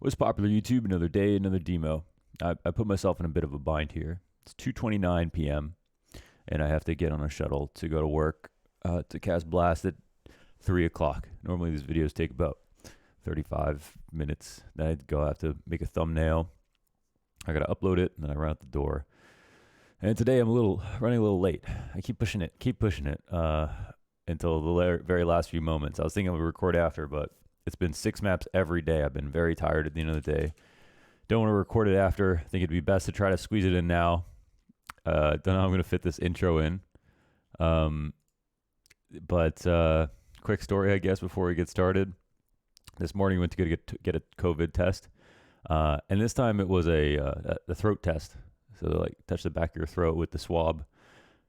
What's popular YouTube? Another day, another demo. I put myself in a bit of a bind here. It's 2:29 p.m. and I have to get on a shuttle to go to work to cast Blast at 3 o'clock. Normally these videos take about 35 minutes. Then I have to make a thumbnail. I gotta upload it, and then I run out the door. And today I'm running a little late. I keep pushing it until the very last few moments. I was thinking I would record after, but it's been 6 maps every day. I've been very tired at the end of the day. Don't want to record it after. I think it'd be best to try to squeeze it in now. Don't know how I'm going to fit this intro in. But quick story, I guess, before we get started. This morning I went to get a COVID test. And this time it was a throat test. So they touch the back of your throat with the swab,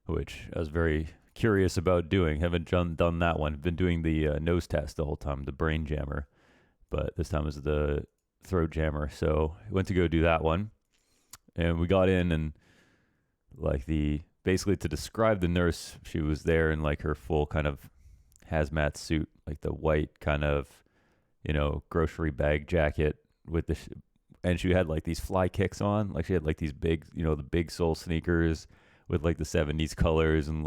which I was very curious about doing. Haven't done that one. Been doing the nose test the whole time, the brain jammer. But this time was the throat jammer. So I went to go do that one. And we got in, and basically to describe the nurse, she was there in her full kind of hazmat suit, like the white kind of, grocery bag jacket with and she had these fly kicks on. She had these big, the big sole sneakers with the 70s colors and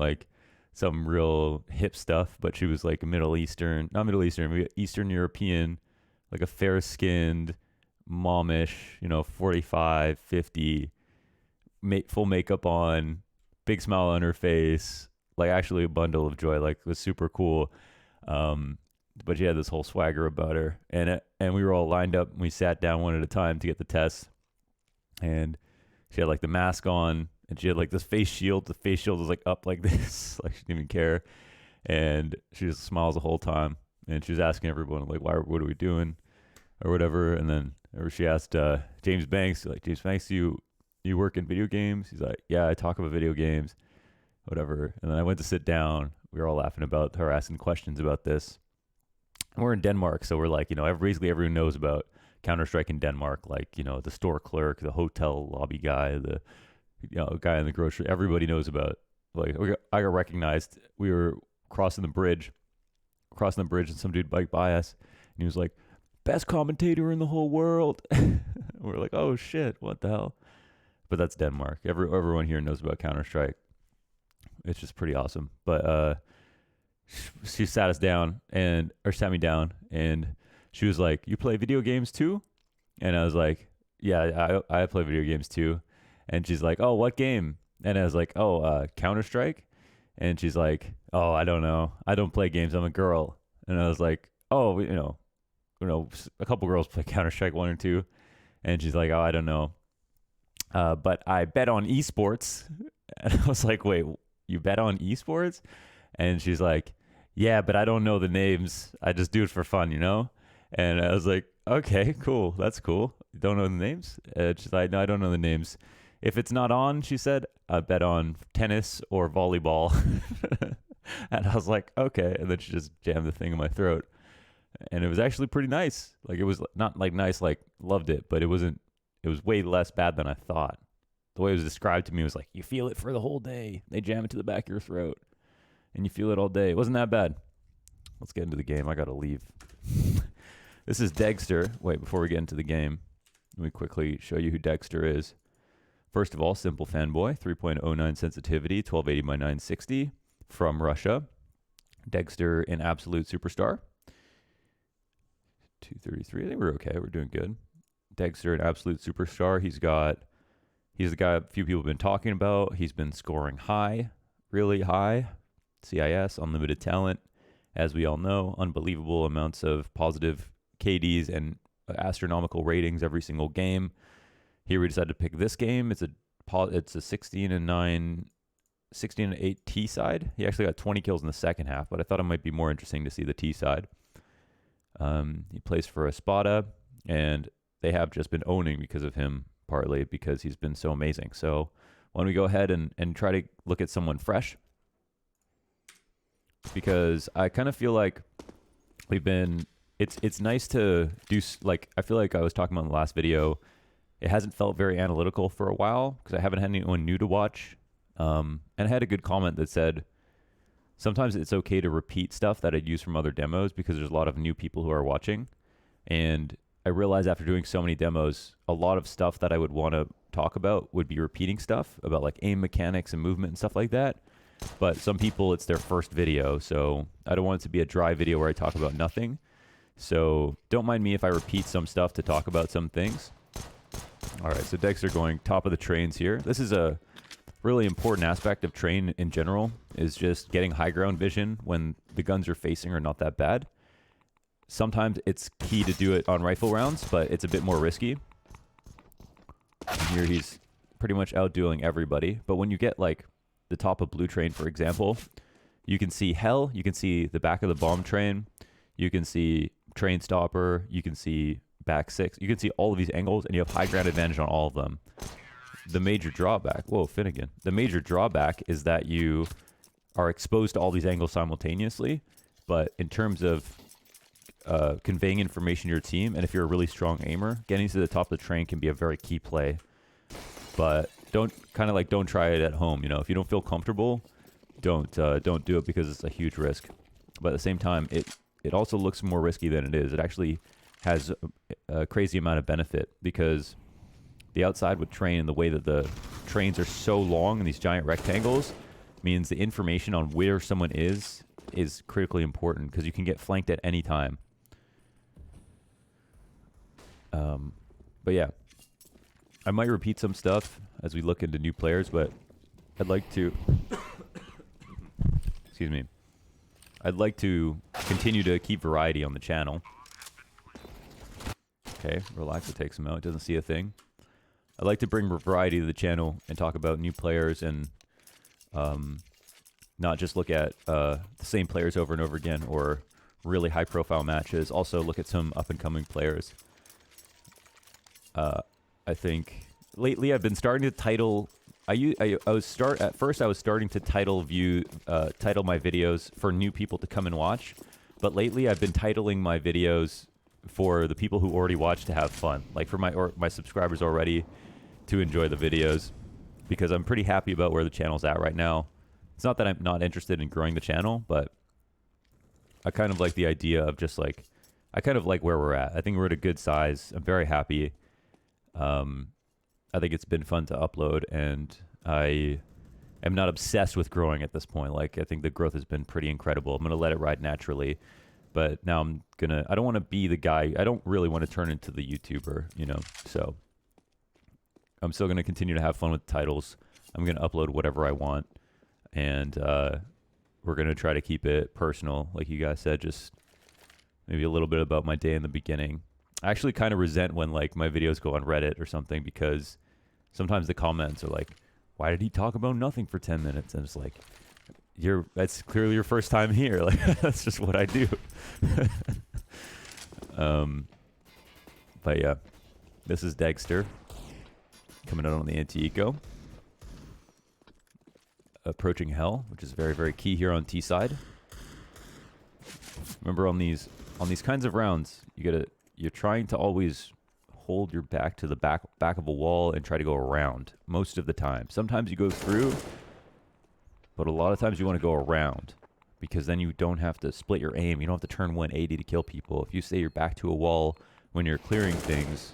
some real hip stuff. But she was not Middle Eastern, Eastern European, a fair skinned, momish, 45, 50, full makeup on, big smile on her face, actually a bundle of joy, it was super cool. But she had this whole swagger about her, and we were all lined up, and we sat down one at a time to get the test. And she had the mask on, and she had this face shield. The face shield was up like this, she didn't even care. And she just smiles the whole time, and she was asking everyone what are we doing, or whatever. And then she asked James Banks, James Banks, you work in video games? He's like, yeah, I talk about video games, whatever. And then I went to sit down. We were all laughing about her asking questions about this. We're in Denmark, so we're basically everyone knows about Counter-Strike in Denmark, the store clerk, the hotel lobby guy, the guy in the grocery. Everybody knows about it. I got recognized. We were crossing the bridge, and some dude biked by us, and he was like, best commentator in the whole world. We're like, oh shit, what the hell? But that's Denmark. Everyone here knows about Counter-Strike. It's just pretty awesome. But she sat me down, and she was like, you play video games too? And I was like, yeah, I play video games too. And she's like, oh, what game? And I was like, oh, Counter-Strike. And she's like, oh, I don't know. I don't play games. I'm a girl. And I was like, oh, a couple girls play Counter-Strike 1 or 2. And she's like, oh, I don't know. But I bet on esports. And I was like, wait, you bet on esports? And she's like, yeah, but I don't know the names. I just do it for fun, And I was like, okay, cool. That's cool. You don't know the names? She's like, no, I don't know the names. If it's not on, she said, I bet on tennis or volleyball. And I was like, okay. And then she just jammed the thing in my throat. And it was actually pretty nice. It was not nice, loved it, but it was way less bad than I thought. The way it was described to me was you feel it for the whole day. They jam it to the back of your throat, and you feel it all day. It wasn't that bad. Let's get into the game. I got to leave. This is degster. Wait, before we get into the game, let me quickly show you who degster is. First of all, simple fanboy, 3.09 sensitivity, 1280 by 960, from Russia. Degster, an absolute superstar. 233. I think we're okay. We're doing good. Degster, an absolute superstar. He's the guy a few people have been talking about. He's been scoring high, really high. CIS, unlimited talent, as we all know, unbelievable amounts of positive KDs and astronomical ratings every single game. Here we decided to pick this game. It's a 16 and 8 T side. He actually got 20 kills in the second half, but I thought it might be more interesting to see the T side. He plays for Espada, and they have just been owning because of him, partly because he's been so amazing. So why don't we go ahead and try to look at someone fresh? Because I kind of feel like it's nice to do, I feel like I was talking about in the last video, it hasn't felt very analytical for a while because I haven't had anyone new to watch. And I had a good comment that said, sometimes it's okay to repeat stuff that I'd use from other demos because there's a lot of new people who are watching. And I realized after doing so many demos, a lot of stuff that I would want to talk about would be repeating stuff about like aim mechanics and movement and stuff like that. But some people, it's their first video, so I don't want it to be a dry video where I talk about nothing. So don't mind me if I repeat some stuff to talk about some things. All right, so degster going top of the trains here. This is a really important aspect of train in general, is just getting high ground vision when the guns you're facing are not that bad. Sometimes it's key to do it on rifle rounds, but it's a bit more risky. And here he's pretty much outdueling everybody. But when you get like the top of blue train, for example, you can see hell, you can see the back of the bomb train, you can see train stopper, you can see back six, you can see all of these angles, and you have high ground advantage on all of them. The major drawback, whoa, Finnegan. The major drawback is that you are exposed to all these angles simultaneously, but in terms of conveying information to your team, and if you're a really strong aimer, getting to the top of the train can be a very key play. But don't try it at home. You know, if you don't feel comfortable, don't do it, because it's a huge risk. But at the same time, it also looks more risky than it is. It actually has a crazy amount of benefit, because the outside with train and the way that the trains are so long in these giant rectangles means the information on where someone is critically important, because you can get flanked at any time. But yeah, I might repeat some stuff as we look into new players, but I'd like to excuse me, I'd like to continue to keep variety on the channel. Okay, relax, it takes him out, doesn't see a thing. I'd like to bring variety to the channel and talk about new players, and not just look at the same players over and over again, or really high profile matches. Also look at some up and coming players. I think lately I've been starting to title. At first I was starting to title my videos for new people to come and watch, but lately I've been titling my videos for the people who already watch to have fun, like for my subscribers already to enjoy the videos, because I'm pretty happy about where the channel's at right now. It's not that I'm not interested in growing the channel, but I kind of like the idea of just like, I kind of like where we're at. I think we're at a good size. I'm very happy. I think it's been fun to upload, and I am not obsessed with growing at this point. Like, I think the growth has been pretty incredible. I'm going to let it ride naturally, but now I don't want to be the guy. I don't really want to turn into the YouTuber, you know, so I'm still going to continue to have fun with titles. I'm going to upload whatever I want, and we're going to try to keep it personal. Like you guys said, just maybe a little bit about my day in the beginning. I actually kind of resent when like my videos go on Reddit or something, because sometimes the comments are like, why did he talk about nothing for 10 minutes? And it's like, that's clearly your first time here. Like, that's just what I do. But yeah, this is degster coming out on the anti-eco. Approaching hell, which is very, very key here on T side. Remember, on these kinds of rounds, you're trying to always hold your back to the back of a wall and try to go around most of the time. Sometimes you go through, but a lot of times you want to go around, because then you don't have to split your aim. You don't have to turn 180 to kill people. If you say you're back to a wall when you're clearing things.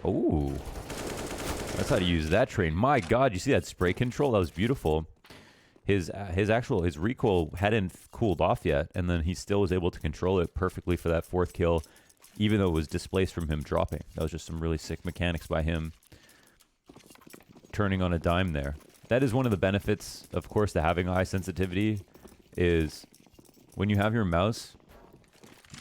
Oh, that's how to use that train. My God, you see that spray control? That was beautiful. His recoil hadn't cooled off yet, and then he still was able to control it perfectly for that fourth kill, even though it was displaced from him dropping. That was just some really sick mechanics by him turning on a dime there. That is one of the benefits, of course, to having a high sensitivity, is when you have your mouse,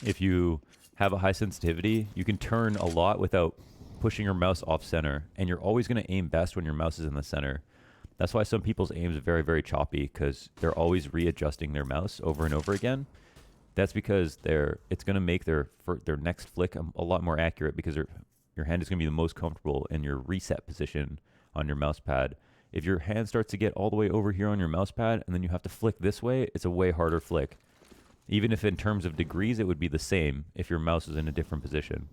if you have a high sensitivity, you can turn a lot without pushing your mouse off center, and you're always going to aim best when your mouse is in the center. That's why some people's aims are very, very choppy, because they're always readjusting their mouse over and over again. That's because it's going to make their next flick a lot more accurate, because your hand is going to be the most comfortable in your reset position on your mouse pad. If your hand starts to get all the way over here on your mouse pad and then you have to flick this way, it's a way harder flick. Even if in terms of degrees it would be the same if your mouse is in a different position.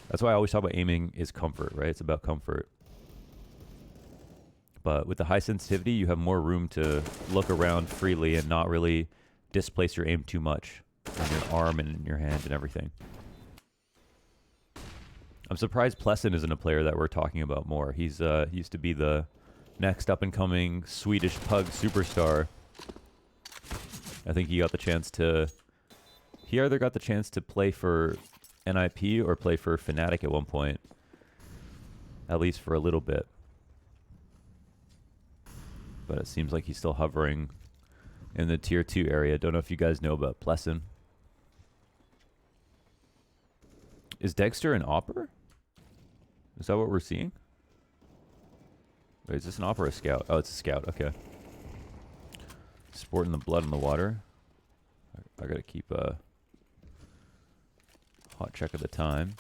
That's why I always talk about aiming is comfort, right? It's about comfort. But with the high sensitivity, you have more room to look around freely and not really displace your aim too much on your arm and in your hand and everything. I'm surprised Plessin isn't a player that we're talking about more. He's he used to be the next up and coming Swedish pug superstar. I think he got the chance to. He either got the chance to play for NIP or play for Fnatic at one point, at least for a little bit. But it seems like he's still hovering in the tier 2 area. Don't know if you guys know about Plessin. Is Degster an Opper? Is that what we're seeing? Wait, is this an Opper or a Scout? Oh, it's a Scout. Okay. Sporting the blood in the water. I gotta keep a hot check of the time.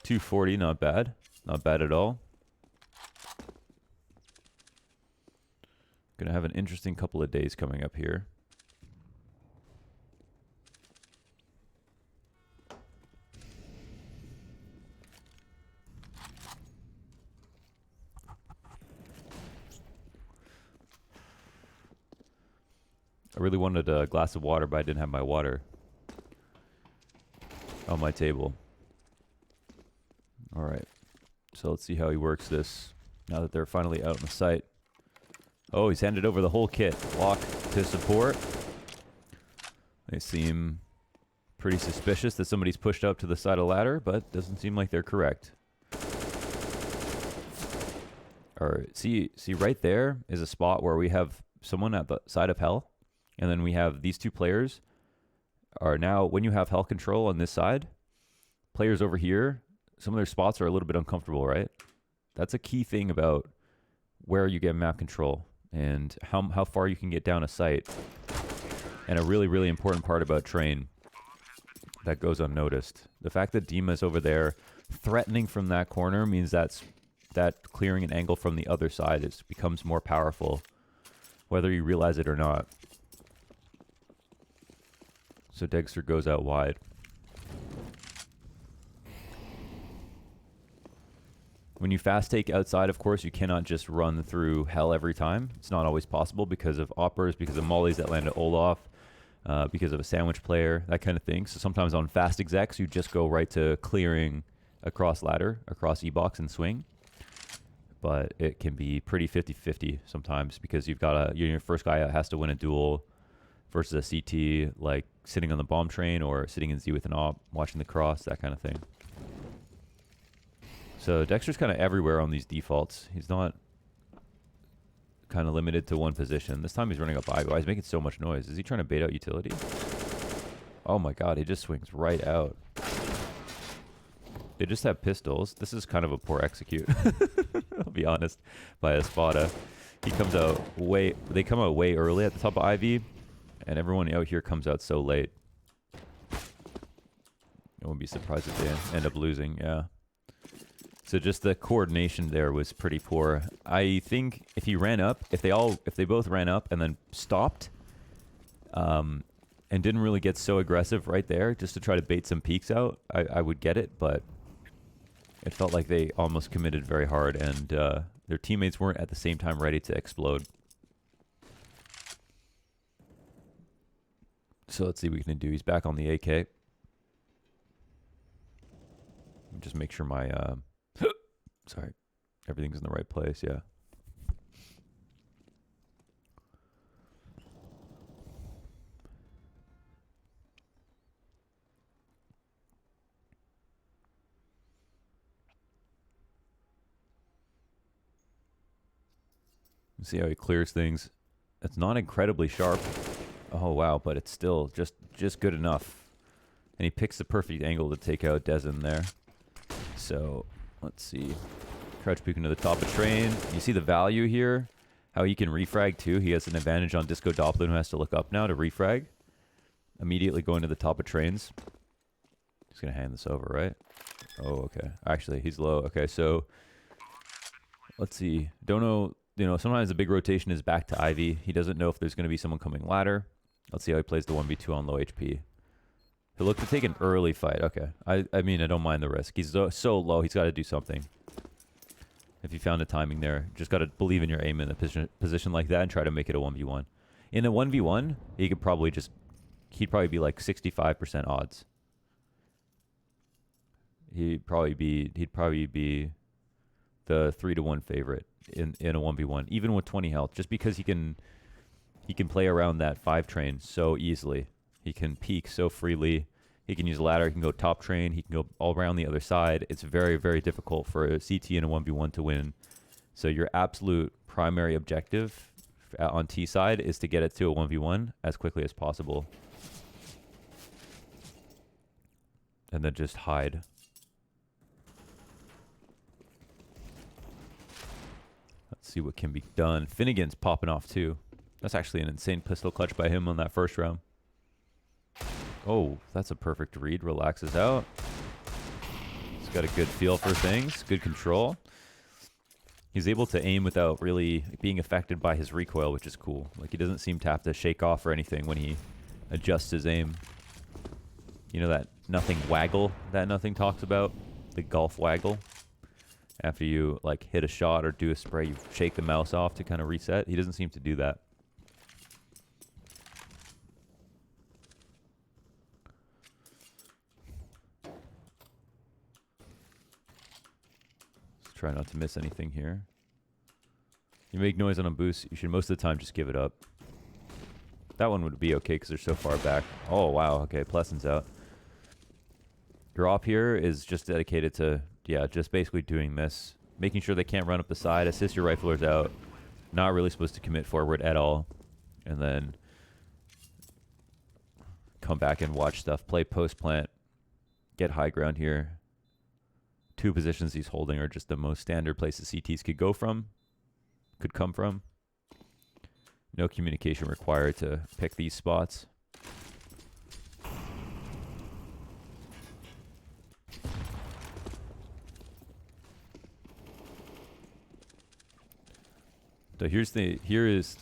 2:40, not bad. Not bad at all. Gonna have an interesting couple of days coming up here. I really wanted a glass of water, but I didn't have my water on my table. All right. So let's see how he works this now that they're finally out on the site. Oh, he's handed over the whole kit. Walk to support. They seem pretty suspicious that somebody's pushed up to the side of the ladder, but doesn't seem like they're correct. All right. See right there is a spot where we have someone at the side of hell. And then we have these two players are now, when you have hell control on this side, players over here, some of their spots are a little bit uncomfortable, right? That's a key thing about where you get map control and how far you can get down a site. And a really, really important part about train that goes unnoticed. The fact that Dima's over there threatening from that corner means that clearing an angle from the other side becomes more powerful, whether you realize it or not. So Degster goes out wide. When you fast take outside, of course, you cannot just run through hell every time. It's not always possible because of Oppers, because of mollies that land at Olaf, because of a sandwich player, that kind of thing. So sometimes on fast execs, you just go right to clearing across ladder, across E-box and swing. But it can be pretty 50-50 sometimes because you've got your first guy has to win a duel versus a CT, like sitting on the bomb train or sitting in Z with an op, watching the cross, that kind of thing. So Dexter's kind of everywhere on these defaults. He's not kind of limited to one position. This time he's running up Ivy. Why he's making so much noise? Is he trying to bait out utility? Oh my god, he just swings right out. They just have pistols. This is kind of a poor execute, I'll be honest, by Espada. He comes out they come out way early at the top of Ivy. And everyone out here comes out so late. I wouldn't be surprised if they end up losing, yeah. So just the coordination there was pretty poor. I think if he ran up, if they both ran up and then stopped, and didn't really get so aggressive right there, just to try to bait some peeks out, I would get it, but it felt like they almost committed very hard, and their teammates weren't at the same time ready to explode. So let's see what we can do. He's back on the AK. Just make sure my sorry, everything's in the right place. Yeah. See how he clears things. It's not incredibly sharp. Oh wow, but it's still just good enough. And he picks the perfect angle to take out Dezen there. So let's see. Crouch peek into the top of train. You see the value here? How he can refrag too. He has an advantage on Disco Doppler, who has to look up now to refrag. Immediately going to the top of trains. He's gonna hand this over, right? Oh, okay. Actually, he's low. Okay, so let's see. Don't know. You know, sometimes the big rotation is back to Ivy. He doesn't know if there's going to be someone coming ladder. Let's see how he plays the 1v2 on low HP. He'll look to take an early fight. Okay. I mean, I don't mind the risk. He's so low, he's got to do something. If you found the timing there, just got to believe in your aim in a position like that and try to make it a 1v1. In a 1v1, he could probably he'd probably be like 65% odds. he'd probably be the 3-1 favorite in a 1v1, even with 20 health, just because he can play around that 5 train so easily. He can peek so freely. He can use a ladder. He can go top train. He can go all around the other side. It's very, very difficult for a CT in a 1v1 to win. So your absolute primary objective on T side is to get it to a 1v1 as quickly as possible. And then just hide. Let's see what can be done. Finnegan's popping off too. That's actually an insane pistol clutch by him on that first round. Oh, that's a perfect read. Relaxes out. He's got a good feel for things. Good control. He's able to aim without really being affected by his recoil, which is cool. Like, he doesn't seem to have to shake off or anything when he adjusts his aim. You know that nothing waggle that nothing talks about? The golf waggle? After you, like, hit a shot or do a spray, you shake the mouse off to kind of reset. He doesn't seem to do that. Try not to miss anything here. You make noise on a boost, you should most of the time just give it up. That one would be okay because they're so far back. Oh, wow. Okay, Plesson's out. Your op here is just dedicated to, yeah, just basically doing this. Making sure they can't run up the side. Assist your riflers out. Not really supposed to commit forward at all. And then come back and watch stuff. Play post-plant. Get high ground here. 2 positions he's holding are just the most standard places CTs could come from. No communication required to pick these spots. So here is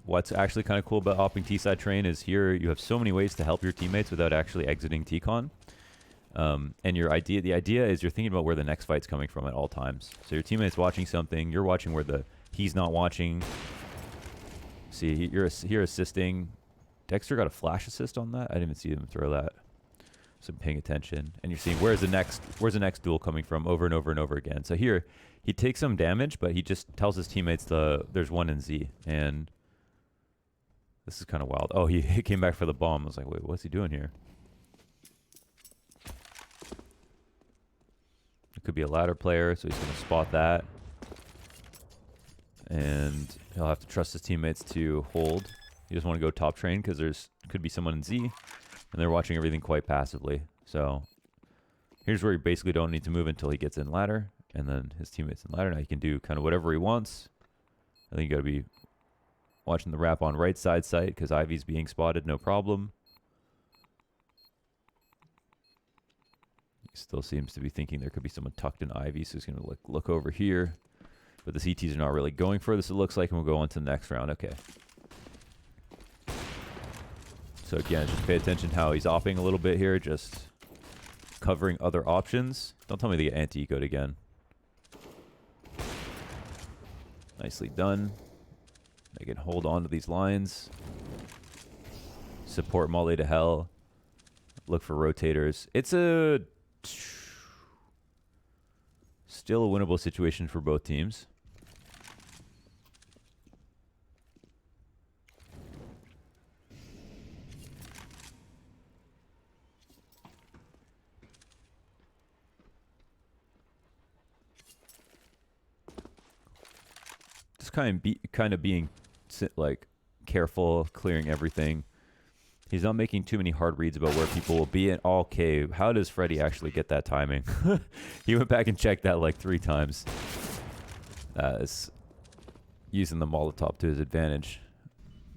what's actually kind of cool about hopping T-side train is here you have so many ways to help your teammates without actually exiting T-con. And the idea is you're thinking about where the next fight's coming from at all times. So your teammate's watching something, you're watching where he's not watching. See, you're assisting. Dexter got a flash assist on that. I didn't even see him throw that. So I'm paying attention, and you're seeing where's the next duel coming from over and over and over again. So here he takes some damage, but he just tells his teammates there's one in Z, and this is kind of wild. Oh, he came back for the bomb. I was like, wait, what's he doing here? It could be a ladder player, so he's going to spot that. And he'll have to trust his teammates to hold. He doesn't want to go top train because could be someone in Z, and they're watching everything quite passively. So here's where you basically don't need to move until he gets in ladder, and then his teammates in ladder. Now he can do kind of whatever he wants. I think you got to be watching the wrap on right side sight because Ivy's being spotted, no problem. Still seems to be thinking there could be someone tucked in Ivy, so he's going to look over here. But the CTs are not really going for this, it looks like, and we'll go on to the next round. Okay. So again, just pay attention how he's opping a little bit here, just covering other options. Don't tell me they get anti-ecoed again. Nicely done. They can hold on to these lines. Support Molly to hell. Look for rotators. It's still a winnable situation for both teams. Just kind of being like careful, clearing everything. He's not making too many hard reads about where people will be in. Okay, how does Freddy actually get that timing? He went back and checked that like 3 times. Is using the Molotov to his advantage.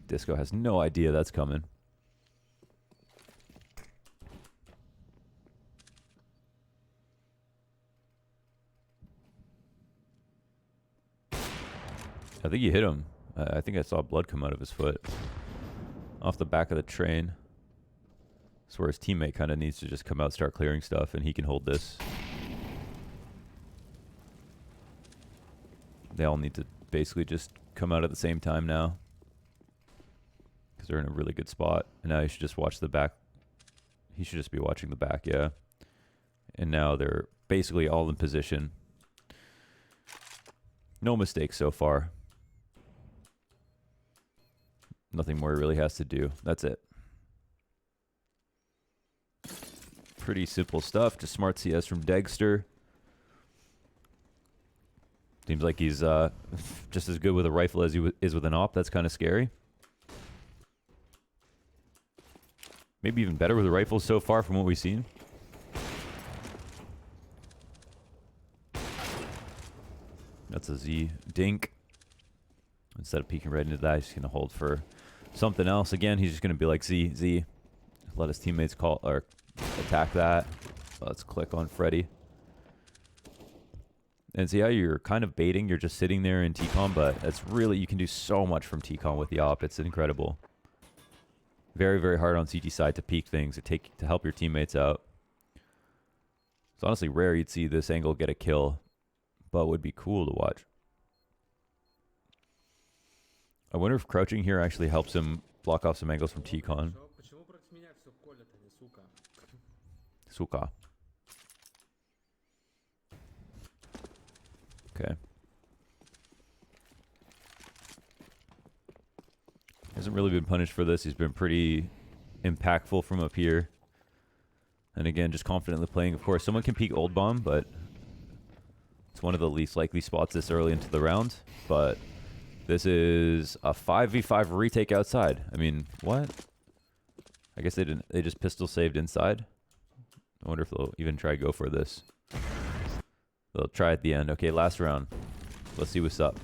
Disco has no idea that's coming. I think he hit him. I think I saw blood come out of his foot. Off the back of the train. That's where his teammate kind of needs to just come out, start clearing stuff, and he can hold this. They all need to basically just come out at the same time now. Because they're in a really good spot. And now he should just watch the back. He should just be watching the back, yeah. and now they're basically all in position. No mistakes so far. Nothing more he really has to do. That's it. Pretty simple stuff. Just smart CS from degster. Seems like he's just as good with a rifle as he is with an op. That's kind of scary. Maybe even better with a rifle so far from what we've seen. That's a Z dink. Instead of peeking right into that, he's going to hold for something else. Again, he's just going to be like Z. Let his teammates call or attack that. Let's click on Freddy. And see how you're kind of baiting. You're just sitting there in TCOM, but it's really, you can do so much from TCOM with the op. It's incredible. Very, very hard on CT side to peek things, to help your teammates out. It's honestly rare you'd see this angle get a kill, but would be cool to watch. I wonder if crouching here actually helps him block off some angles from TCON. Suka. Okay. Hasn't really been punished for this. He's been pretty impactful from up here. And again, just confidently playing. Of course, someone can peek old bomb, but it's one of the least likely spots this early into the round. But this is a 5v5 retake outside. I mean, what? I guess they didn't. They just pistol saved inside. I wonder if they'll even try to go for this. They'll try at the end. Okay, last round. Let's see what's up.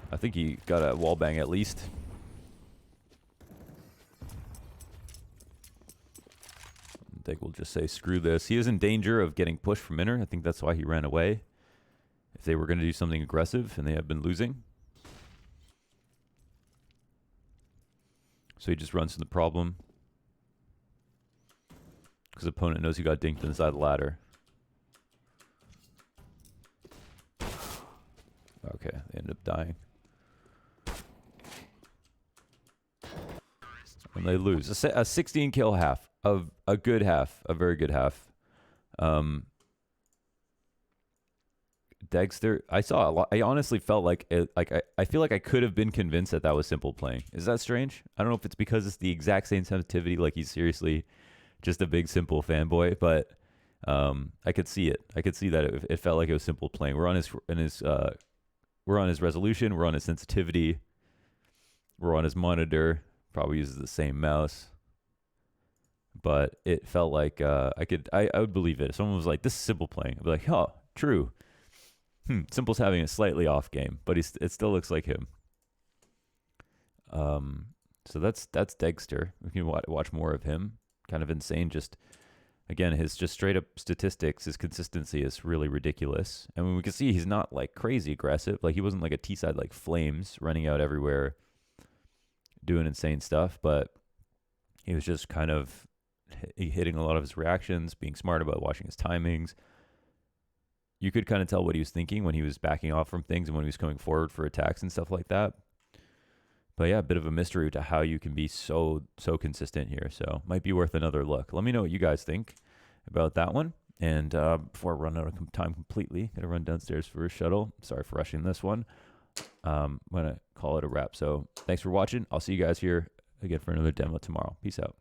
I think he got a wall bang at least. I think we'll just say screw this. He is in danger of getting pushed from inner. I think that's why he ran away. If they were going to do something aggressive, and they have been losing. So he just runs to the problem. Because opponent knows he got dinked inside the ladder. Okay, they end up dying. And they lose. A 16 kill half. A good half. A very good half. degster, I saw a lot. I honestly felt like I feel like I could have been convinced that was simple playing. Is that strange? I don't know if it's because it's the exact same sensitivity, like he's seriously just a big simple fanboy, but I could see it. I could see that it felt like it was simple playing. We're on his resolution, we're on his sensitivity, we're on his monitor, probably uses the same mouse. But it felt like I would believe it. If someone was like, this is simple playing, I'd be like, oh, true. Simple's having a slightly off game, but it still looks like him. So that's degster. We can watch more of him. Kind of insane. Just again, his just straight up statistics, his consistency is really ridiculous. And when we can see he's not like crazy aggressive. Like he wasn't like a T side like Flames running out everywhere, doing insane stuff. But he was just kind of hitting a lot of his reactions, being smart about watching his timings. You could kind of tell what he was thinking when he was backing off from things and when he was coming forward for attacks and stuff like that. But yeah, a bit of a mystery to how you can be so consistent here. So might be worth another look. Let me know what you guys think about that one. And before I run out of time completely, got to run downstairs for a shuttle. Sorry for rushing this one. I'm going to call it a wrap. So thanks for watching. I'll see you guys here again for another demo tomorrow. Peace out.